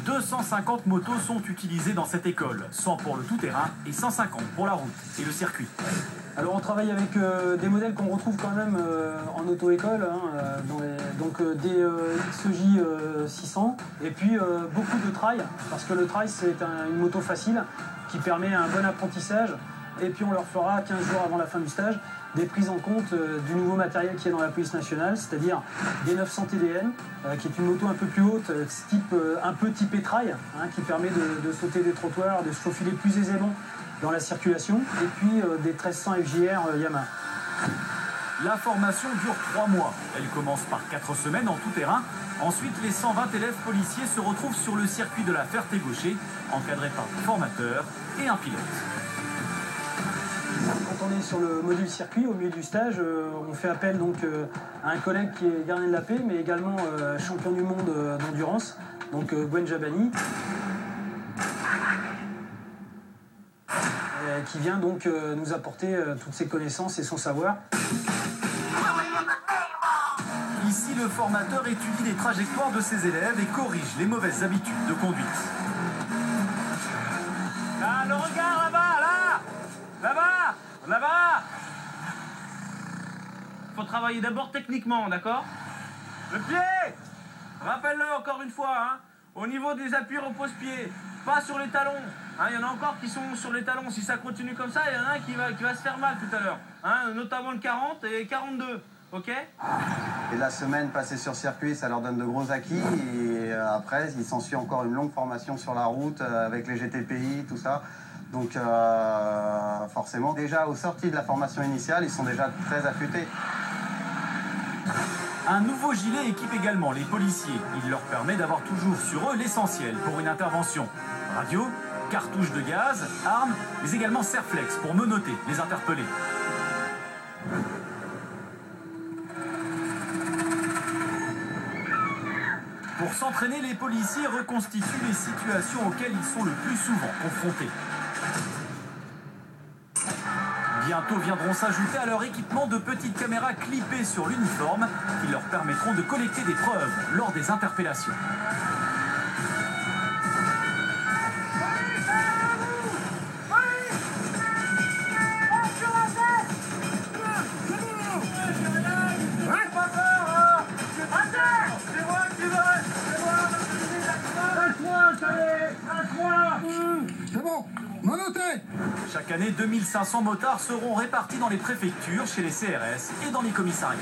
250 motos sont utilisées dans cette école, 100 pour le tout-terrain et 150 pour la route et le circuit. Alors on travaille avec des modèles qu'on retrouve quand même en auto-école, des XJ 600 et puis beaucoup de trail, parce que le trail c'est une moto facile qui permet un bon apprentissage, et puis on leur fera 15 jours avant la fin du stage des prises en compte du nouveau matériel qui est dans la police nationale, c'est-à-dire des 900 TDN, qui est une moto un peu plus haute, un peu typé trail, qui permet de sauter des trottoirs, de se faufiler plus aisément dans la circulation, et puis des 1300 FJR Yamaha. La formation dure 3 mois. Elle commence par 4 semaines en tout-terrain. Ensuite, les 120 élèves policiers se retrouvent sur le circuit de la Ferté-Gaucher, encadrés par des formateurs et un pilote. Quand on est sur le module circuit, au milieu du stage, on fait appel donc à un collègue qui est gardien de la paix, mais également champion du monde d'endurance, donc Gwen Jabani, qui vient donc nous apporter toutes ses connaissances et son savoir. Ici, le formateur étudie les trajectoires de ses élèves et corrige les mauvaises habitudes de conduite. Là, le regard là-bas, là! Là-bas! Là-bas! Faut travailler d'abord techniquement, d'accord? Le pied! Rappelle-le encore une fois, hein? Au niveau des appuis repose-pied, pas sur les talons. Hein, il y en a encore qui sont sur les talons. Si ça continue comme ça, il y en a un qui va se faire mal tout à l'heure. Hein, notamment le 40 et 42. Ok? Et la semaine passée sur circuit, ça leur donne de gros acquis. Et après, il s'ensuit encore une longue formation sur la route avec les GTPI, tout ça. Donc forcément, déjà aux sorties de la formation initiale, ils sont déjà très affûtés. Un nouveau gilet équipe également les policiers. Il leur permet d'avoir toujours sur eux l'essentiel pour une intervention. Radio, cartouches de gaz, armes, mais également serflex pour menotter les interpellés. Pour s'entraîner, les policiers reconstituent les situations auxquelles ils sont le plus souvent confrontés. Bientôt viendront s'ajouter à leur équipement de petites caméras clippées sur l'uniforme qui leur permettront de collecter des preuves lors des interpellations. C'est bon, menotté. Chaque année, 2500 motards seront répartis dans les préfectures, chez les CRS et dans les commissariats.